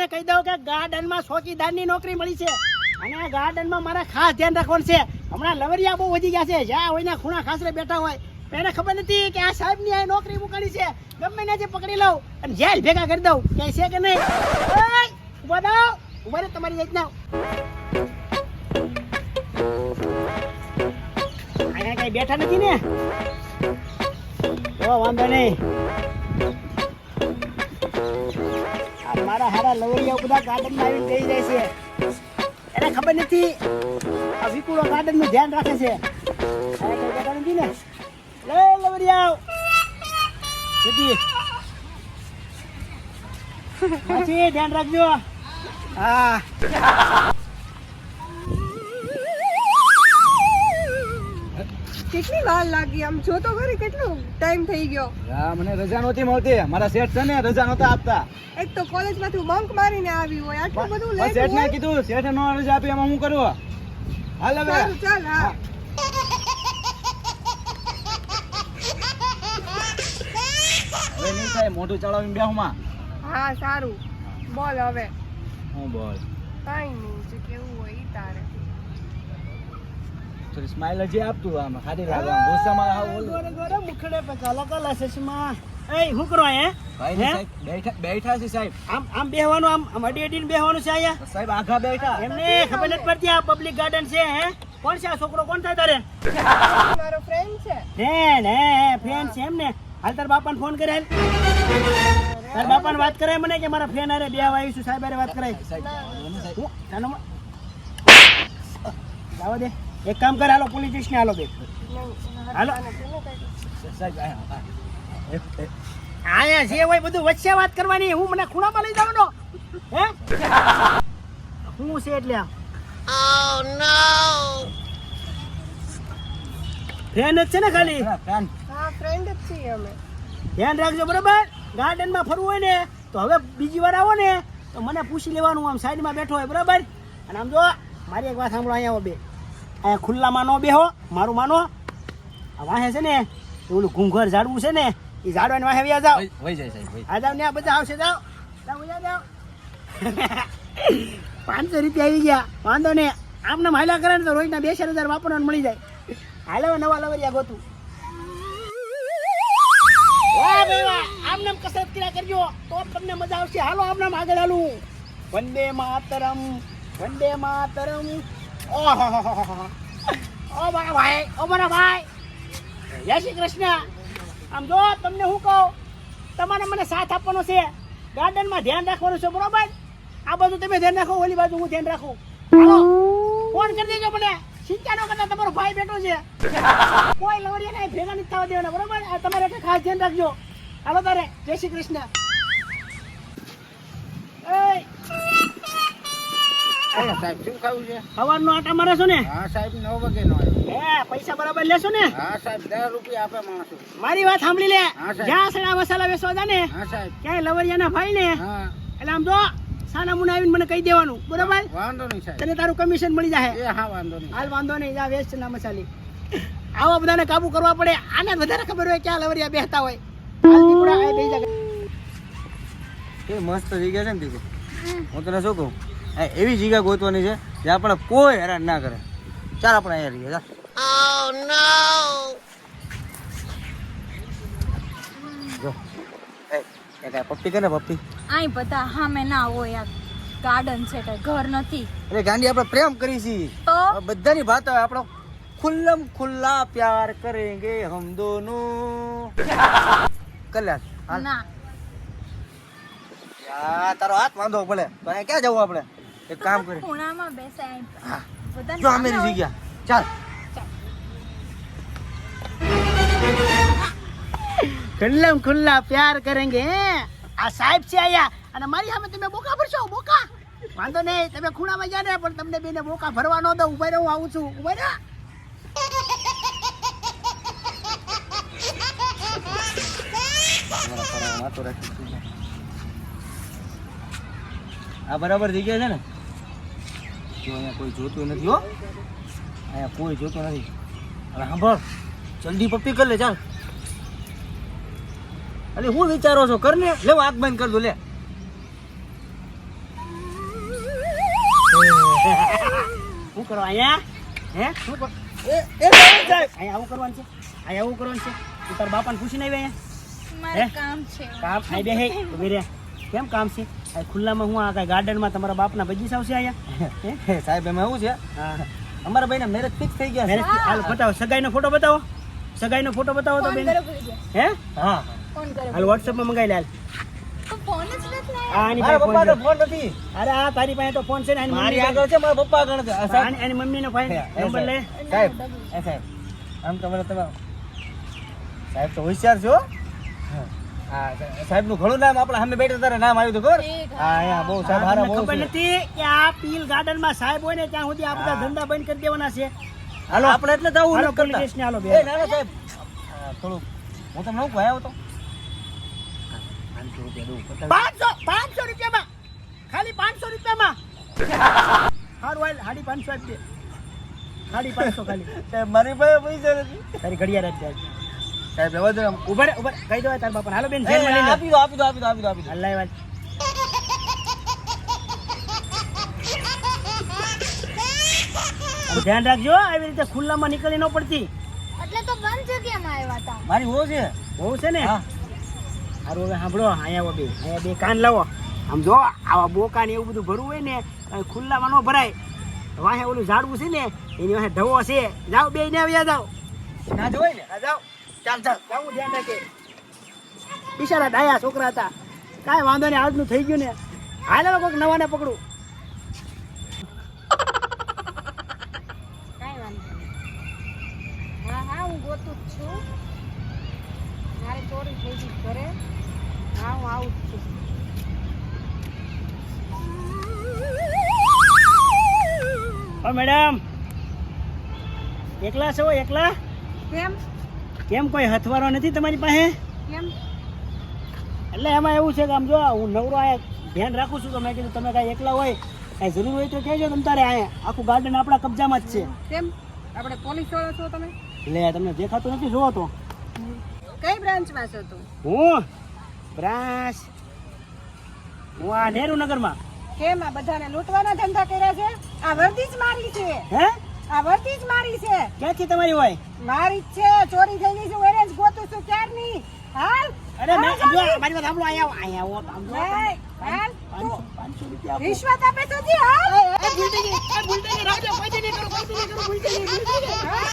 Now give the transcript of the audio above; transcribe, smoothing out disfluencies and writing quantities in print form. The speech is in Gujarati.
બધાને કહી દઉં કે ગાર્ડનમાં ચોકીદારની નોકરી મળી છે અને આ ગાર્ડનમાં મારા ખાસ ધ્યાન રાખવાનું છે. હમણાં લવરિયા બહુ વધી ગયા છે, જ્યાં હોય ને ખૂણા ખાસરે બેઠા હોય. એને ખબર નથી કે આ સાહેબની આ નોકરી મૂકાણી છે. ગમે ને જે પકડી લઉં અને જેલ ભેગા કરી દઉં. કે છે કે નહીં? ઉભા થાવ, ઉભા રહે તમારી જાતના. અહીંયા કઈ બેઠા નથી ને? તો વાંધો નહીં. મારા હારા લવરિયા બધા ગાર્ડનમાં આવીને બેસી જાય છે. એને ખબર નથી આ વિકુળો ગાર્ડનનું ધ્યાન રાખે છે. કઈ બેઠા નથી ને? લે લવરિયા જતી માસી ધ્યાન રાખજો. હા કેટલી વાર લાગી? આમ જો તો ખરી કેટલો ટાઈમ થઈ ગયો. હા મને રજા નહોતી મળતી. મારા શેઠ છે ને રજા નહોતા આપતા. એક તો કોલેજમાંથી બંક મારીને આવી હોય, આટલું બધું લેટ શેઠને હોય. કીધું શેઠે નો રજા આપી એમાં હું કરું? હાલ હવે સારું ચાલ. હા હવે નહીં થાય મોઢું ચડાવીને બેહુમાં. હા સારું બોલ હવે. હું બોલ કઈ નહીં, જે કેવું હોય ઈ તારે. થોડી સ્માઈલ હજી આપતું આમ સારી લાગે. આમ ગુસ્સામાં આવ ઓલું. ગોરે ગોરે મુખડે પે કાલા કાલા ચશ્મા. એ હું કરો હે? ભાઈ ને સાહેબ બેઠા બેઠા છે સાહેબ. આમ બેહવાનું, આમ અડી અડીને બેહવાનું છે અહીંયા. સાહેબ આઘા બેઠા. એમને ખબર નથી પડતી આ પબ્લિક ગાર્ડન છે. હે કોણ છે આ છોકરો? કોણ થાય તારે? મારો ફ્રેન્ડ છે. ફ્રેન્ડ છે એમ ને? હાલ તાર બાપાને ફોન કરે. હાલ તાર બાપાને વાત કરે મને કે મારા ફ્રેન્ડ હારે બેહવા આવી છું. સાહેબ હારે વાત કરે. જાવા દે. એક કામ કર, હાલો પોલીસ સ્ટેશન હાલો બે. હાલો સાહેબ આયા જે હોય બધું વચ્ચે વાત કરવાની. હું મને ખૂણામાં લઈ જવાનો હે? હું છે એટલે ફ્રેન્ડ જ છે ને ખાલી? ફ્રેન્ડ હા ફ્રેન્ડ જ છીએ અમે. ધ્યાન રાખજો બરાબર. ગાર્ડનમાં ફરવું હોય ને તો હવે બીજી વાર આવો ને તો મને પૂછી લેવાનું. આમ સાઈડમાં બેઠો હોય બરાબર. અને આમ જો મારી એક વાત સાંભળો, અહીંયા આવો બે. અહીંયા ખુલ્લામાં ન બેહો, મારું માનો. આ વાહે છે ને ઓલું ઘૂંઘર ઝાડવું છે ને, એ ઝાડવાની વાહે વ્યા જાઓ. વહી જાય સાહેબ વહી. આ જાવ ને આ બધા આવશે. જાઓ જાઓ જાઓ. 500 રૂપિયા આવી ગયા. વાંધો ને આમને હાલ્યા કરે ને તો રોજના 2,000 વાપરવાનું મળી જાય. હાલો નવા લવરિયા ગોતું. વાહ ભાઈ વાહ, આમને કસરત કર્યા કરજો તો તમને મજા આવશે. હાલો આમને આગળ હાલું. વંદે માતરમ, વંદે માતરમ. ઓહો ઓ મારા ભાઈ, ઓ મારા ભાઈ, જય શ્રી કૃષ્ણ. આમ જો તમને હું કહું, તમારે મને સાથ આપવાનો છે. ગાર્ડનમાં ધ્યાન રાખવાનું છે બરોબર. આ બાજુ તમે ધ્યાન રાખો, ઓલી બાજુ હું ધ્યાન રાખું. હાલો ફોન કરી દેજો મને. ચિંતા ન કરતા, તમારો ભાઈ બેઠો છે. કોઈ લવરિયાને ભેગા નથી થવા દેવાના બરોબર. આ તમારે એટલે ખાસ ધ્યાન રાખજો. હાલો તારે જય શ્રી કૃષ્ણ. સાહેબ શું ખાવું છે? સવારનો આટા મારે છો ને? હા સાહેબ 9 વાગે નો આવ્યો. હે પૈસા બરાબર લેશો ને? હા સાહેબ 10 રૂપિયા આપે માણસો. મારી વાત સાંભળી લે. હા, સાહેબ. જ્યાં સડા મસાલા વેચવા જા ને હા સાહેબ. ક્યાંય લવરિયાના ભાઈ ને હા એટલે આમ જો સાના મુના આવીને મને કહી દેવાનું બરોબર. વાંધો નહીં સાહેબ. તને તારું કમિશન મળી જાય. એ હા વાંધો નહીં. હાલ વાંધો નહીં. જા વેચ ના મસાલી. આવા બધાને કાબુ કરવા પડે. આને વધારે ખબર હોય ક્યાં લવરિયા બેસતા હોય. હાલ દીકરા આ બેસી જા. એ મસ્ત જગ્યા છે ને દીકરો. હું તને શું કહું, આ એવી જગ્યા ગોતવાની છે જ્યાં આપણે કોઈ હેરાન ના કરે. ચાલ આપણે અહીંયા રહીએ. ચાલ. જો એ પપ્પી કે ને પપ્પી. આઈ બધા હામે ના હોય. આ ગાર્ડન છે, કઈ ઘર નથી. અરે ગાંડી આપણે પ્રેમ કરી છીએ તો બધાની વાત આવે. આપણો ખુલ્લમ ખુલ્લા પ્યાર કરેંગે હમ દોનો. કલ્યાણ હાલ. ના યાર તારો હાથ વાંધો પડે તો અહીંયા ક્યાં જવું આપણે? એક કામ કરી ખૂણામાં બેસે. હા બધા જો અમે જગ્યા. ચાલ. ખુલ્લમ ખુલ્લા પ્યાર કરેંગે. આ સાહેબ છે આયા અને મારી સામે તમે બોકા ભરશો. બોકા વાંધો નહીં, તમે ખૂણામાં જા ને પણ તમને બેને બોકા ભરવા ન દઉં. ઉભા રહો, હું આવું છું. ઉભા રહો. આ બરાબર જગ્યા છે ને? જો અહીંયા કોઈ જોતું નથી હો. અહીંયા કોઈ જોતું નથી. હવે સાંભળ, જલ્દી પપ્પી કર લે. ચાલ. અરે હું વિચારો છો? કર ને. લે આંખ બંધ કર દો. લે શું કરો અહીંયા હે શું કરો અહીંયા આવું કરવાનું છે અહીંયા આવું કરવાનું છે તું તારા બાપાને પૂછીને આવી અહીંયા મારે કામ છે કામ આઈ બે હે ઉભી રે કેમ કામ છે આ ખુલ્લામાં હું આ કઈ ગાર્ડનમાં તમારા બાપના બગીચા આવશે અહીંયા હે સાહેબ એમાં એવું છે હા અમારા ભાઈના મેરેજ ફિક્સ થઈ ગયા છે. મેરેજ હાલ બતાવો સગાઈનો ફોટો બતાવો સગાઈનો ફોટો બતાવો તો ફોન બેન કરો ભૂલી ગયા. હે હા ફોન કરો હાલ વોટ્સએપમાં મંગાઈ લે હાલ તો ફોન જ નથી લાવ્યા. આ આની મારા પાસે પપ્પા ફોન તો છે. ફોન નથી અરે આ તારી પાસે તો ફોન છે ને આની મારી મમ્મી આગળ છે મારા પપ્પા આગળ છે. સાહેબ આની મમ્મીનો ફાઇન હે, હે, નંબર લે સાહેબ એ સાહેબ આમ તમારે તમે સાહેબ તો હોશિયાર છો હા સાહેબ નું ઘણું નામ આપણે સામે બેઠા તારે નામ આવ્યું હતું ખબર ઠીક, હા અહીંયા બહુ સાહેબ આ હારા તમને બહુ ખબર છે. નથી કે આ પીલ ગાર્ડનમાં સાહેબ હોય ને ત્યાં સુધી આ બધા ધંધા બંધ કરી દેવાના છે હાલો આપણે એટલે જ આવું હાલો નથી પોલીસ કરતા. સ્ટેશને હાલો બે એ ના ના સાહેબ થોડું હું તમને શું કહ્યું તો 500 રૂપિયામાં ખાલી 500 રૂપિયામાં હારું હાલ 550 આપજે 550 ખાલી સાહેબ મારી પાસે પૈસા નથી તારી ઘડિયાળ જ જાય સાહેબ એવા જ ઉભા રે કહી દો તાર બાપા હાલો બેન ધ્યાનમાં લઈ લો આપી દો આપી દો આપી દો આપી દો આપી દો અલ્લાહ વાત ધ્યાન રાખજો આવી રીતે ખુલ્લામાં નીકળી ન પડતી એટલે તો બંધ જગ્યામાં આવ્યા હતા. મારી હો છે બહુ છે ને હા સારું હવે સાંભળો અહીંયા બે કાન લાવો આમ જો આવા બોકા ને એવું બધું ભરવું હોય ને હવે ખુલ્લામાં ન ભરાય વાહે ઓલું ઝાડવું છે ને એની વાહે ઢવો છે જાઓ બે ને આવ્યા જાઓ ના જોવાય ને હા જાઓ ચાલ ચાલ જાવું ધ્યાન રાખે બિચારા ડાયા છોકરા હતા કાંઈ વાંધો નહીં આજનું થઈ ગયું ને હાલ હવે કોઈક નવાને પકડું કાંઈ વાંધો નહીં. હા હા હું ગોતું જ છું મારી ચોરી થઈ ગઈ ઘરે હા હું આવું જ છું ઓ મેડમ એકલા છો એકલા કેમ કેમ કોઈ હથવારો નથી તમારી પાસે કેમ એટલે એમાં એવું છે કે આમ જો હું નવરો આ ધ્યાન રાખું છું તો મેં કીધું તમે કાંઈ એકલા હોય કાંઈ જરૂર હોય તો કહેજો તમ તારે અહીંયા આખું ગાર્ડન આપણા કબજામાં જ છે કેમ આપણે પોલીસ વાળા છો તમે એટલે તમને દેખાતું નથી જોવો તો કઈ બ્રાન્ચમાં છો તું હું બ્રાસ હું આ નહેરુનગરમાં કેમ આ બધાને લૂંટવાના ધંધા કર્યા છે આ વર્દી જ મારી છે હે આ વર્દી જ મારી છે ક્યાંથી તમારી હોય મારી જ છે ચોરી થઈ ગઈ છે હું એને જ ગોતું છું ક્યારની હાલ અરે મેં હાલ જો જલ્દી. મારી વાત સાંભળો અહીંયા આવો આમ જો હાલ, હાલ. 500 રૂપિયા આપો. રિશ્વત આપે તો જી હાલ ભૂલતી ગઈ, ભૂલતી ગઈ, રાજા કોઈ દી નહીં કરો, કોઈ દી નહીં કરો, ભૂલતી ગઈ, ભૂલતી ગઈ.